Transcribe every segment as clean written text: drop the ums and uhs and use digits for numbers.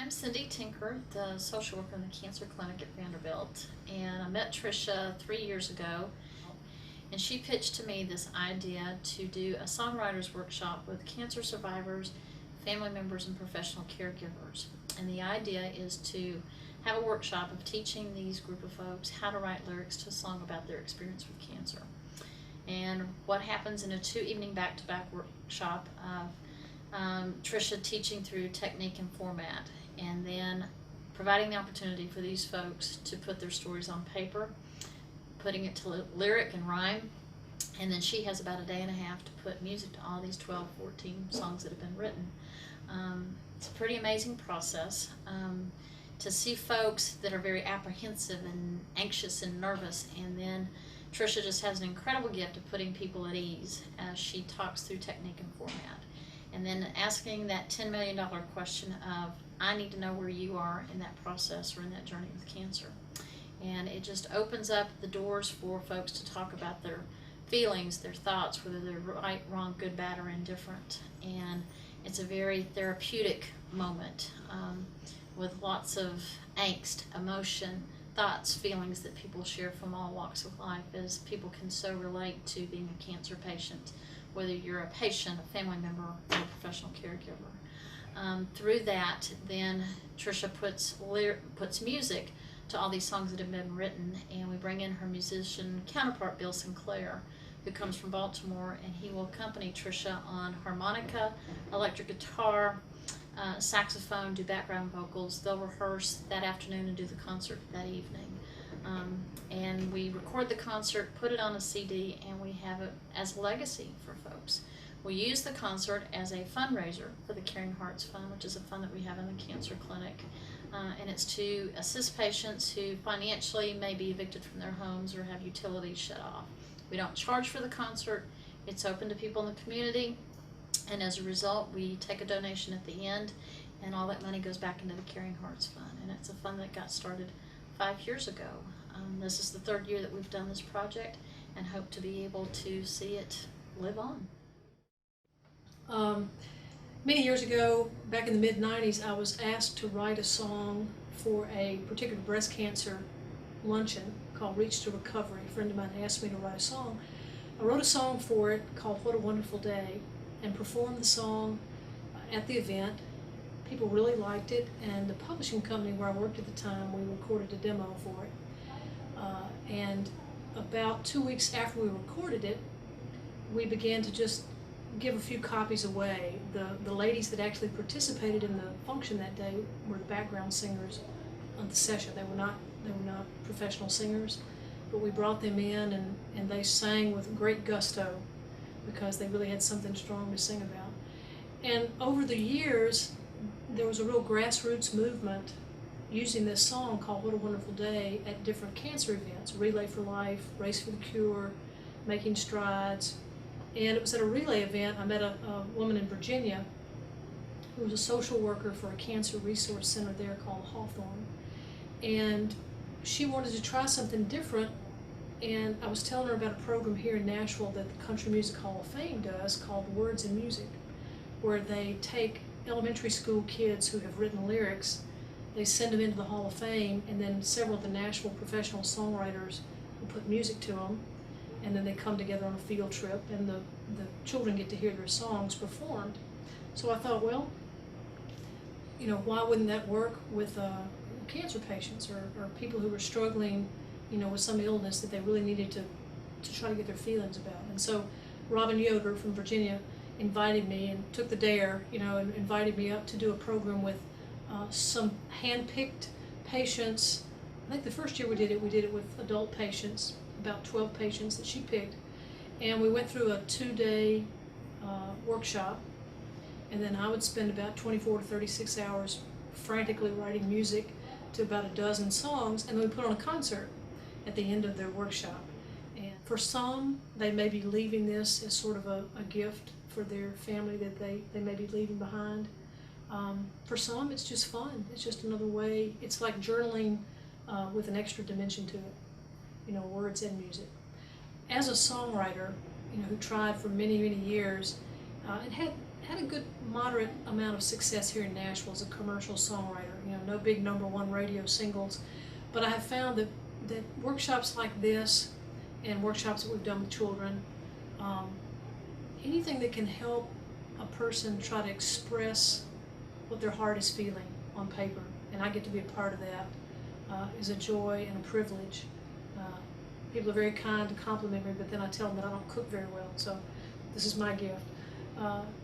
I'm Cindy Tinker, the social worker in the cancer clinic at Vanderbilt, and I met Tricia 3 years ago, and she pitched to me this idea to do a songwriters workshop with cancer survivors, family members, and professional caregivers. And the idea is to have a workshop of teaching these group of folks how to write lyrics to a song about their experience with cancer. And what happens in a 2-evening back-to-back workshop of Tricia teaching through technique and format, and then providing the opportunity for these folks to put their stories on paper, putting it to lyric and rhyme, and then she has about a day and a half to put music to all these 12, 14 songs that have been written. It's a pretty amazing process. To see folks that are very apprehensive and anxious and nervous, and then Tricia just has an incredible gift of putting people at ease as she talks through technique and format. And then asking that $10 million question of, I need to know where you are in that process or in that journey with cancer. And it just opens up the doors for folks to talk about their feelings, their thoughts, whether they're right, wrong, good, bad, or indifferent. And it's a very therapeutic moment with lots of angst, emotion, thoughts, feelings that people share from all walks of life, as people can so relate to being a cancer patient, whether you're a patient, a family member, or a professional caregiver. Through that, then Tricia puts music to all these songs that have been written, and we bring in her musician counterpart, Bill Sinclair, who comes from Baltimore, and he will accompany Tricia on harmonica, electric guitar, saxophone, do background vocals. They'll rehearse that afternoon and do the concert that evening. And we record the concert, put it on a CD, and we have it as a legacy for folks. We use the concert as a fundraiser for the Caring Hearts Fund, which is a fund that we have in the cancer clinic. And it's to assist patients who financially may be evicted from their homes or have utilities shut off. We don't charge for the concert. It's open to people in the community. And as a result, we take a donation at the end, and all that money goes back into the Caring Hearts Fund. And it's a fund that got started 5 years ago. This is the 3rd year that we've done this project, and hope to be able to see it live on. Many years ago, back in the mid-90s, I was asked to write a song for a particular breast cancer luncheon called Reach to Recovery. A friend of mine asked me to write a song. I wrote a song for it called What a Wonderful Day, and performed the song at the event. People really liked it, and the publishing company where I worked at the time, we recorded a demo for it. And about 2 weeks after we recorded it, we began to just give a few copies away. The ladies that actually participated in the function that day were the background singers of the session. They were not professional singers, but we brought them in, and they sang with great gusto because they really had something strong to sing about. And over the years, there was a real grassroots movement using this song called What a Wonderful Day at different cancer events, Relay for Life, Race for the Cure, Making Strides. And it was at a relay event. I met a woman in Virginia who was a social worker for a cancer resource center there called Hawthorne. And she wanted to try something different, and I was telling her about a program here in Nashville that the Country Music Hall of Fame does called Words and Music, where they take elementary school kids who have written lyrics, they send them into the Hall of Fame, and then several of the Nashville professional songwriters will put music to them, and then they come together on a field trip, and the children get to hear their songs performed. So I thought, well, why wouldn't that work with cancer patients or people who were struggling, with some illness that they really needed to try to get their feelings about. And so Robin Yoder from Virginia invited me and took the dare, and invited me up to do a program with some hand-picked patients. I think the first year we did it with adult patients, about 12 patients that she picked. And we went through a 2-day workshop, and then I would spend about 24 to 36 hours frantically writing music to about a dozen songs, and then we put on a concert at the end of their workshop. And for some, they may be leaving this as sort of a gift for their family that they may be leaving behind. For some, it's just fun. It's just another way. It's like journaling with an extra dimension to it, words and music. As a songwriter, who tried for many, many years, and had a good moderate amount of success here in Nashville as a commercial songwriter. You know, no big #1 radio singles, but I have found that workshops like this and workshops that we've done with children, anything that can help a person try to express what their heart is feeling on paper, and I get to be a part of that, is a joy and a privilege. People are very kind to compliment me, but then I tell them that I don't cook very well, so this is my gift,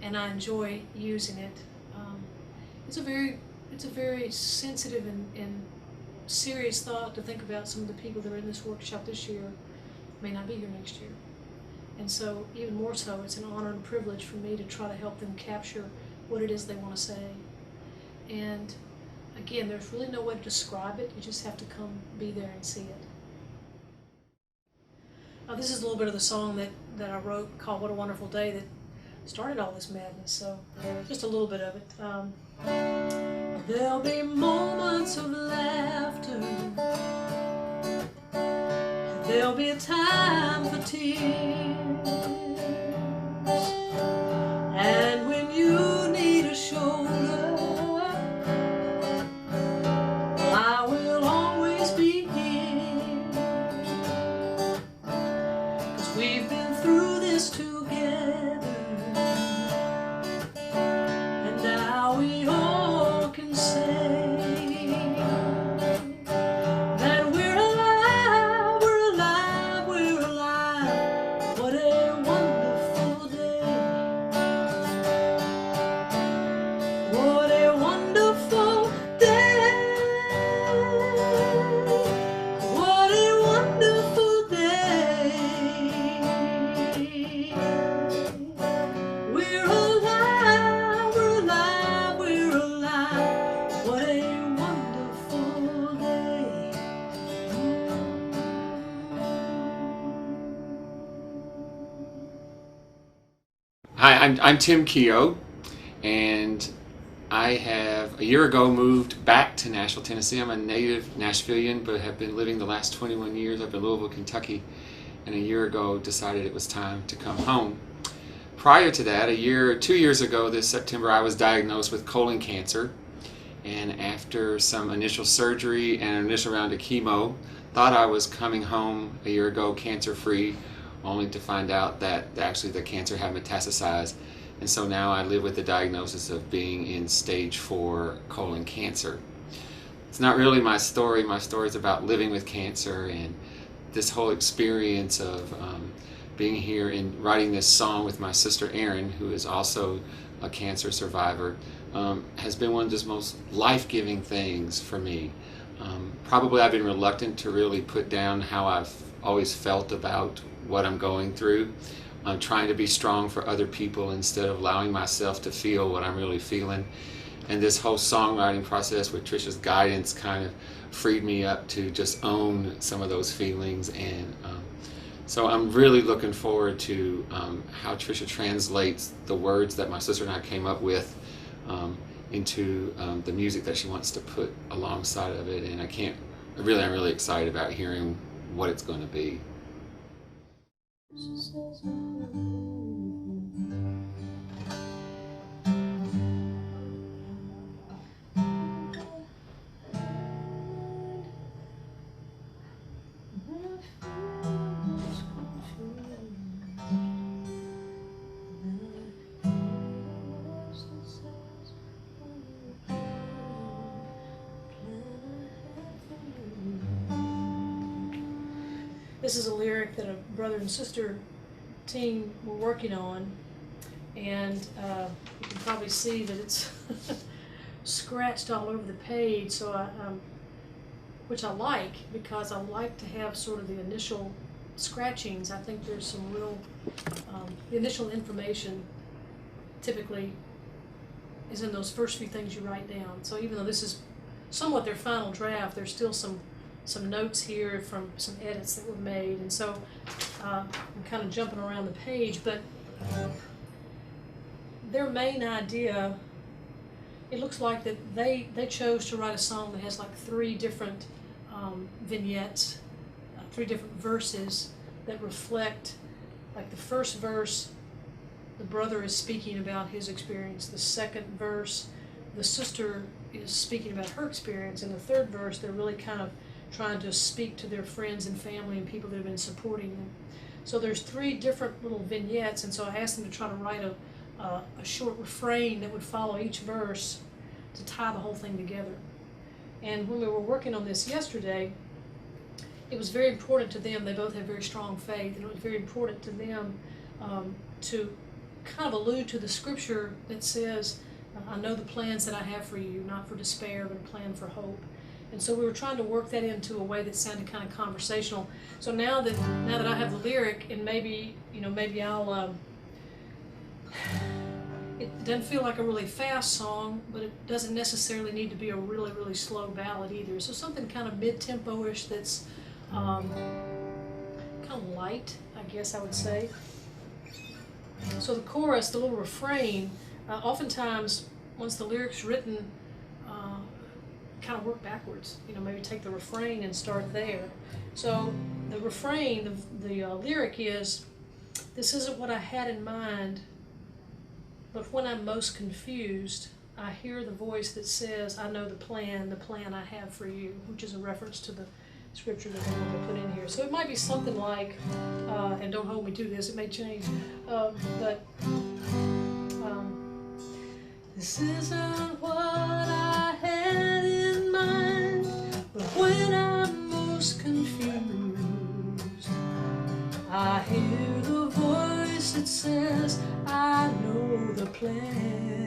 and I enjoy using it. It's a very sensitive and serious thought to think about some of the people that are in this workshop this year may not be here next year. And so, even more so, it's an honor and privilege for me to try to help them capture what it is they want to say. And again, there's really no way to describe it. You just have to come be there and see it. This is a little bit of the song that I wrote called What a Wonderful Day that started all this madness. So just a little bit of it. There'll be moments of laughter. There'll be a time for tears. And when you need a shoulder, I will always be here. 'Cause we've been through this together, and now we all can say that we're alive, we're alive, we're alive. What a wonderful day. What a wonderful day. What a wonderful day. We're alive, we're alive, we're alive. What a wonderful day. Hi, I'm Tim Keogh, and I have a year ago moved back to Nashville, Tennessee. I'm a native Nashvilleian, but have been living the last 21 years up in Louisville, Kentucky, and a year ago decided it was time to come home. Prior to that, 2 years ago this September, I was diagnosed with colon cancer, and after some initial surgery and an initial round of chemo, thought I was coming home a year ago cancer-free, only to find out that actually the cancer had metastasized, and so now I live with the diagnosis of being in stage 4 colon cancer. It's not really my story. My story is about living with cancer, and this whole experience of being here and writing this song with my sister Erin, who is also a cancer survivor, has been one of the most life-giving things for me. Probably I've been reluctant to really put down how I've always felt about what I'm going through. I'm trying to be strong for other people instead of allowing myself to feel what I'm really feeling. And this whole songwriting process with Trisha's guidance kind of freed me up to just own some of those feelings. And so I'm really looking forward to how Trisha translates the words that my sister and I came up with into the music that she wants to put alongside of it. And I'm really excited about hearing what it's going to be. This is a lyric that a brother and sister team were working on, and you can probably see that it's scratched all over the page. So which I like, because I like to have sort of the initial scratchings. I think there's some real the initial information typically is in those first few things you write down. So even though this is somewhat their final draft, there's still some notes here from some edits that were made, and so I'm kind of jumping around the page, but their main idea, it looks like that they chose to write a song that has like 3 different vignettes, 3 different verses that reflect, like the first verse the brother is speaking about his experience. The second verse, the sister is speaking about her experience. In the third verse, they're really kind of trying to speak to their friends and family and people that have been supporting them. So there's 3 different little vignettes, and so I asked them to try to write a short refrain that would follow each verse to tie the whole thing together. And when we were working on this yesterday, it was very important to them. They both have very strong faith, and it was very important to them to kind of allude to the scripture that says, I know the plans that I have for you, not for despair, but a plan for hope. And so we were trying to work that into a way that sounded kind of conversational. So now that I have the lyric, and maybe I'll it doesn't feel like a really fast song, but it doesn't necessarily need to be a really, really slow ballad either. So something kind of mid-tempo-ish that's kind of light, I guess I would say. So the chorus, the little refrain, oftentimes once the lyric's written, kind of work backwards. Maybe take the refrain and start there. So the refrain, the lyric is, "This isn't what I had in mind, but when I'm most confused, I hear the voice that says, I know the plan I have for you," which is a reference to the scripture that I want to put in here. So it might be something like, and don't hold me to this, it may change, but this isn't what I had in mind, but when I'm most confused, I hear the voice that says, I know the plan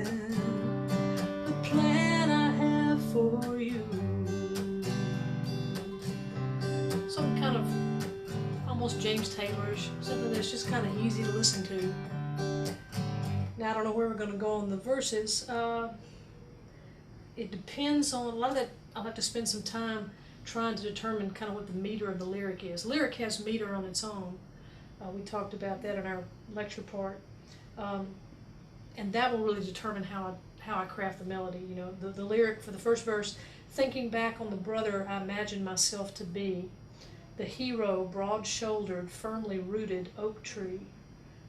I have for you. Some kind of almost James Taylorish, something that's just kind of easy to listen to. Now I don't know where we're going to go on the verses. It depends on a lot of that. I'll have to spend some time trying to determine kind of what the meter of the lyric is. Lyric has meter on its own. We talked about that in our lecture part, and that will really determine how I craft the melody. The lyric for the first verse: thinking back on the brother I imagined myself to be, the hero, broad-shouldered, firmly rooted oak tree.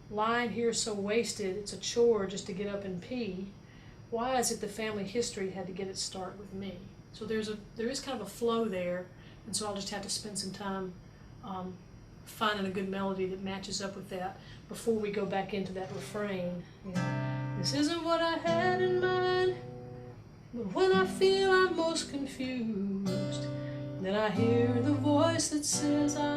Lying here so wasted, it's a chore just to get up and pee. Why is it the family history had to get its start with me? So there is kind of a flow there, and so I'll just have to spend some time finding a good melody that matches up with that before we go back into that refrain. This isn't what I had in mind, but when I feel I'm most confused, then I hear the voice that says, I